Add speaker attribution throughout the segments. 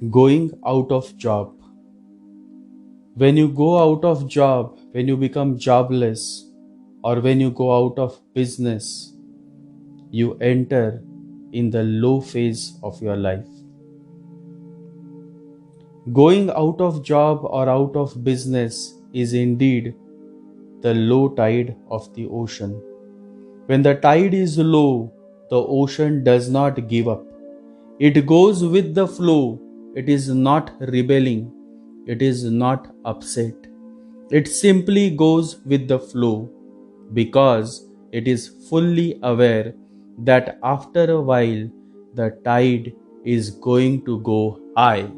Speaker 1: Going out of job. When you go out of job, when you become jobless, or when you go out of business, you enter in the low phase of your life. Going out of job or out of business is indeed the low tide of the ocean. When the tide is low, the ocean does not give up. It goes with the flow. It is not rebelling. It is not upset. It simply goes with the flow because it is fully aware that after a while the tide is going to go high.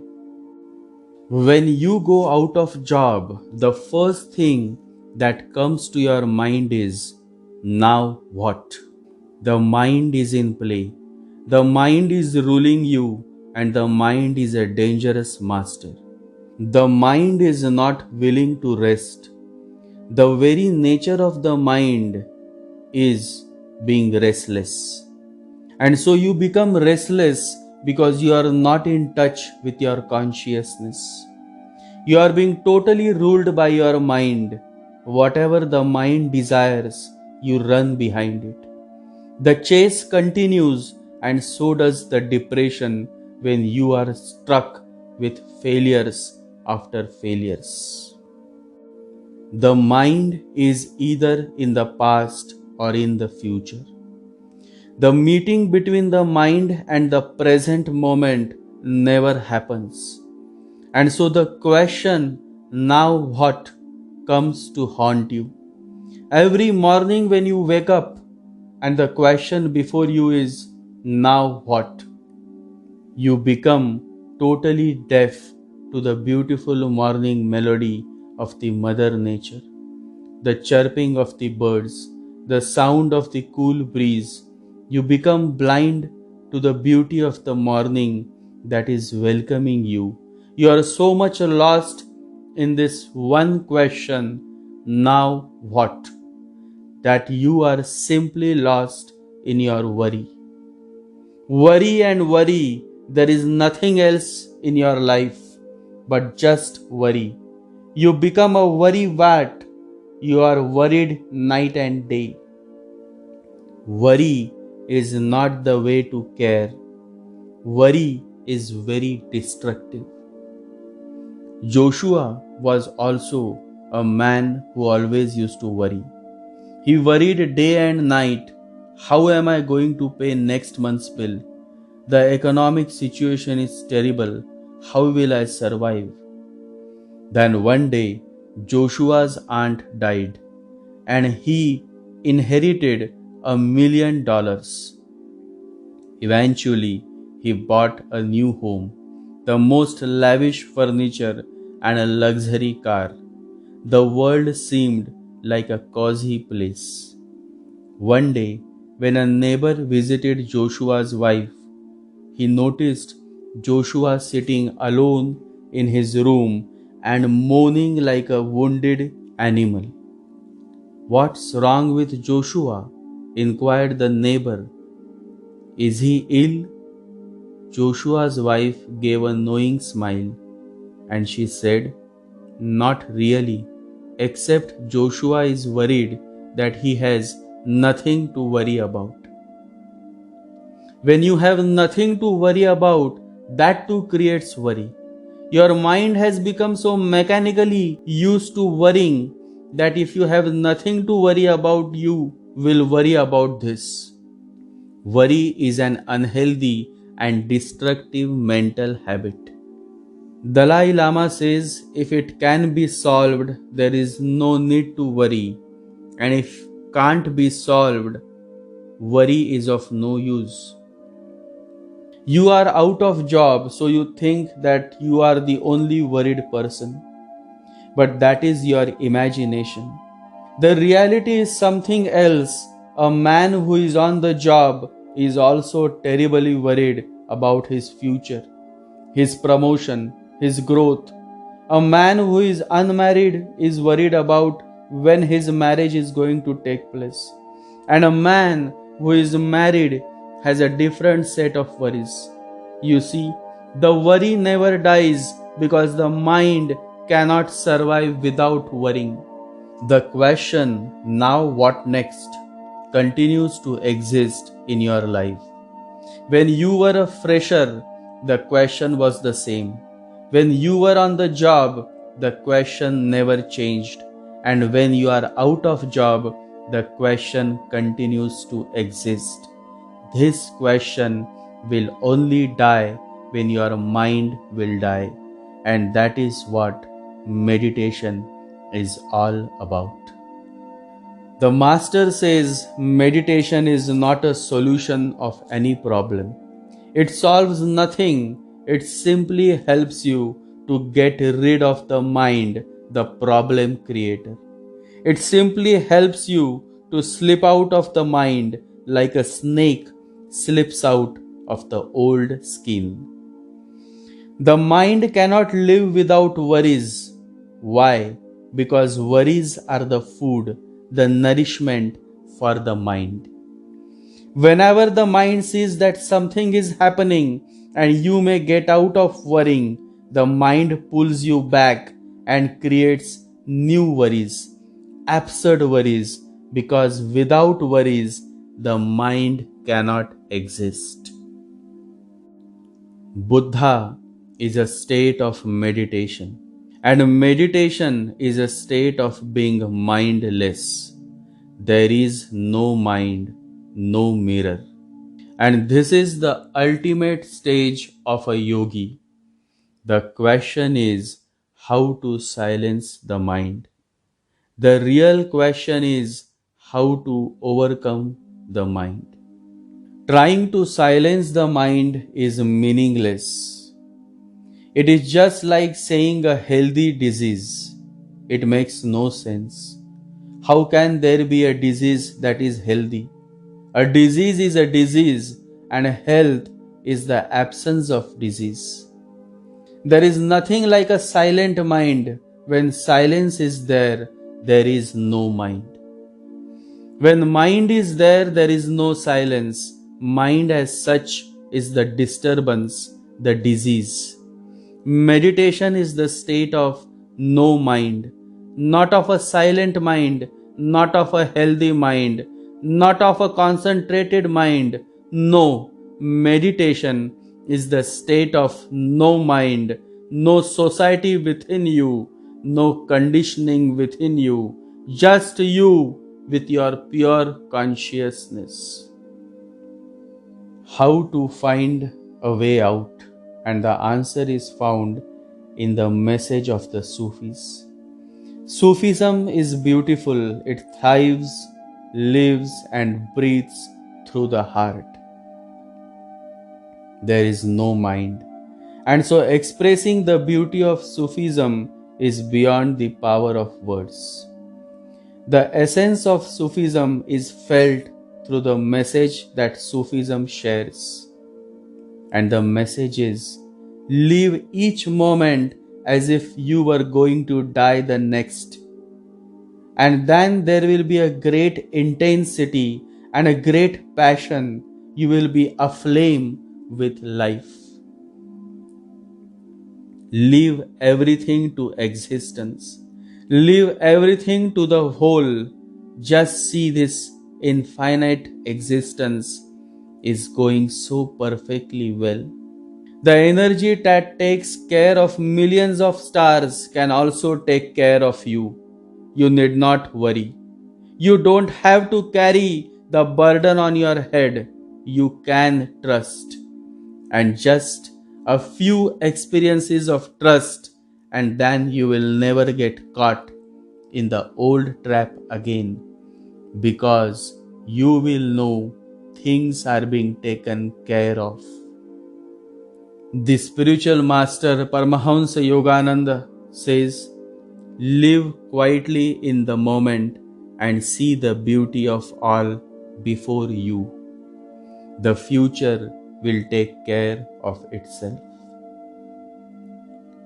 Speaker 1: When you go out of job, the first thing that comes to your mind is, now what? The mind is in play. The mind is ruling you, and the mind is a dangerous master. The mind is not willing to rest. The very nature of the mind is being restless. And so you become restless because you are not in touch with your consciousness. You are being totally ruled by your mind. Whatever the mind desires, you run behind it. The chase continues, and so does the depression when you are struck with failures after failures. The mind is either in the past or in the future. The meeting between the mind and the present moment never happens. And so the question, now what, comes to haunt you. Every morning when you wake up, and the question before you is, now what? You become totally deaf to the beautiful morning melody of the Mother Nature, the chirping of the birds, the sound of the cool breeze. You become blind to the beauty of the morning that is welcoming you. You are so much lost in this one question, now what? That you are simply lost in your worry. Worry and worry, there is nothing else in your life but just worry. You become a worry wat. You are worried night and day. Worry is not the way to care. Worry is very destructive. Joshua was also a man who always used to worry. He worried day and night. How am I going to pay next month's bill? The economic situation is terrible. How will I survive? Then one day, Joshua's aunt died and he inherited $1,000,000. Eventually, he bought a new home, the most lavish furniture, and a luxury car. The world seemed like a cozy place. One day, when a neighbor visited Joshua's wife, he noticed Joshua sitting alone in his room and moaning like a wounded animal. "What's wrong with Joshua?" inquired the neighbor. "Is he ill?" Joshua's wife gave a knowing smile and she said, "Not really, except Joshua is worried that he has nothing to worry about." When you have nothing to worry about, that too creates worry. Your mind has become so mechanically used to worrying that if you have nothing to worry about, you will worry about this. Worry is an unhealthy and destructive mental habit. Dalai Lama says if it can be solved, there is no need to worry, and if can't be solved, worry is of no use. You are out of job, so you think that you are the only worried person. But that is your imagination. The reality is something else. A man who is on the job is also terribly worried about his future, his promotion, his growth. A man who is unmarried is worried about when his marriage is going to take place. And a man who is married has a different set of worries. You see, The worry never dies because the mind cannot survive without worrying. The question, now what next, continues to exist in your life. When you were a fresher, the question was the same. When you were on the job, the question never changed. And when you are out of job, the question continues to exist. This question will only die when your mind will die. And that is what meditation is all about. The master says meditation is not a solution of any problem. It solves nothing. It simply helps you to get rid of the mind, the problem creator. It simply helps you to slip out of the mind like a snake slips out of the old skin. The mind cannot live without worries. Why? Because worries are the food, the nourishment for the mind. Whenever the mind sees that something is happening and you may get out of worrying, the mind pulls you back and creates new worries, absurd worries, because without worries, the mind cannot exist. Buddha is a state of meditation, and meditation is a state of being mindless. There is no mind, no mirror. And this is the ultimate stage of a yogi. The question is how to silence the mind. The real question is how to overcome the mind. Trying to silence the mind is meaningless. It is just like saying a healthy disease. It makes no sense. How can there be a disease that is healthy? A disease is a disease, and health is the absence of disease. There is nothing like a silent mind. When silence is there, there is no mind. When mind is there, there is no silence. Mind as such is the disturbance, the disease. Meditation is the state of no mind, not of a silent mind, not of a healthy mind, not of a concentrated mind. No, meditation is the state of no mind, no society within you, no conditioning within you, just you with your pure consciousness. How to find a way out? And the answer is found in the message of the Sufis. Sufism is beautiful. It thrives, lives, and breathes through the heart. There is no mind. And so expressing the beauty of Sufism is beyond the power of words. The essence of Sufism is felt through the message that Sufism shares. And the message is, live each moment as if you were going to die the next. And then there will be a great intensity and a great passion. You will be aflame with life. Leave everything to existence. Leave everything to the whole. Just see this infinite existence is going so perfectly well. The energy that takes care of millions of stars can also take care of you. You need not worry. You don't have to carry the burden on your head. You can trust. And just a few experiences of trust, and then you will never get caught in the old trap again, because you will know things are being taken care of. The spiritual master Paramahansa Yogananda says, live quietly in the moment and see the beauty of all before you. The future will take care of itself.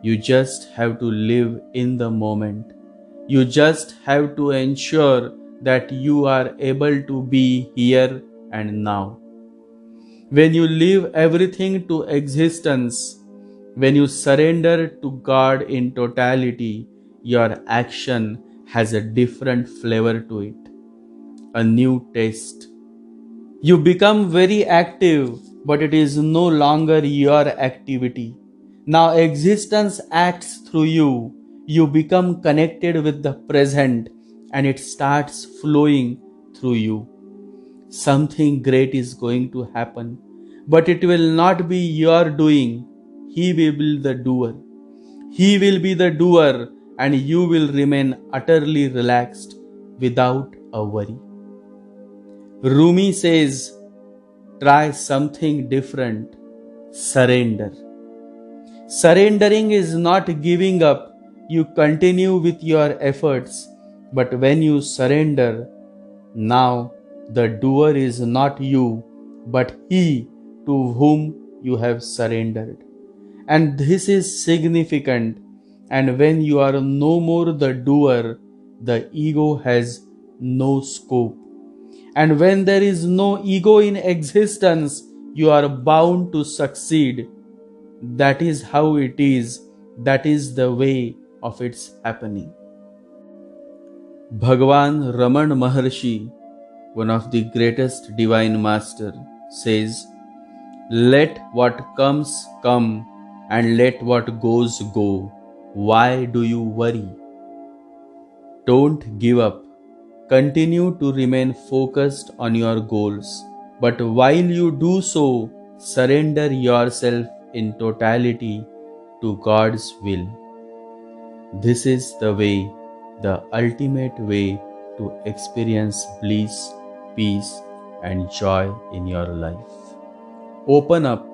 Speaker 1: You just have to live in the moment. You just have to ensure that you are able to be here and now. When you leave everything to existence, When you surrender to God in totality, your action has a different flavor to it, a new taste. You become very active, but it is no longer your activity. Now existence acts through you. You become connected with the present and it starts flowing through you. Something great is going to happen, but it will not be your doing. He will be the doer. He will be the doer, and you will remain utterly relaxed without a worry. Rumi says, try something different. Surrender. Surrendering is not giving up. You continue with your efforts, but when you surrender, now the doer is not you, but he to whom you have surrendered. And this is significant. And when you are no more the doer, the ego has no scope. And when there is no ego in existence, you are bound to succeed. That is how it is. That is the way of its happening. Bhagavan Raman Maharshi, one of the greatest divine master, says, let what comes come and let what goes go. Why do you worry? Don't give up. Continue to remain focused on your goals. But while you do so, surrender yourself in totality to God's will. This is the way, the ultimate way to experience bliss, peace, and joy in your life. Open up.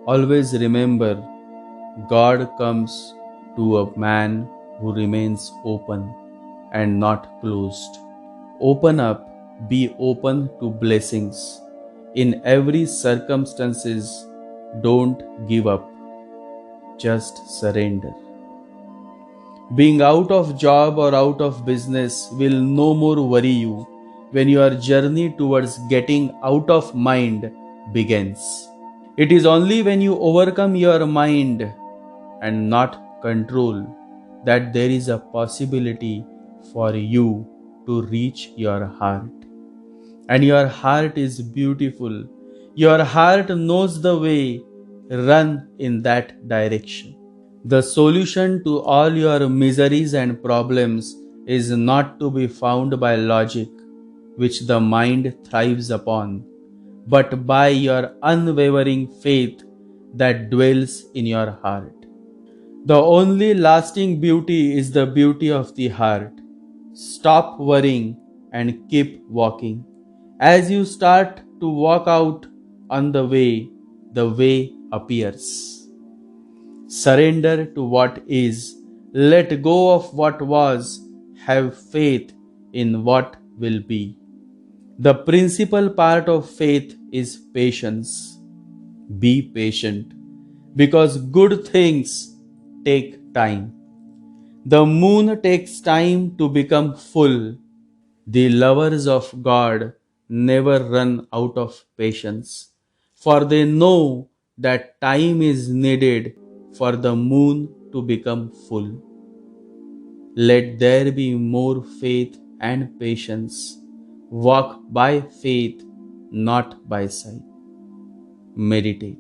Speaker 1: Always remember, God comes to a man who remains open and not closed. Open up, be open to blessings. In every circumstances, don't give up, just surrender. Being out of job or out of business will no more worry you when your journey towards getting out of mind begins. It is only when you overcome your mind and not control that there is a possibility for you to reach your heart. And your heart is beautiful. Your heart knows the way. Run in that direction. The solution to all your miseries and problems is not to be found by logic, which the mind thrives upon, but by your unwavering faith that dwells in your heart. The only lasting beauty is the beauty of the heart. Stop worrying and keep walking. As you start to walk out on the way appears. Surrender to what is. Let go of what was. Have faith in what will be. The principal part of faith is patience. Be patient because good things take time. The moon takes time to become full. The lovers of God never run out of patience, for they know that time is needed for the moon to become full. Let there be more faith and patience. Walk by faith, not by sight. Meditate.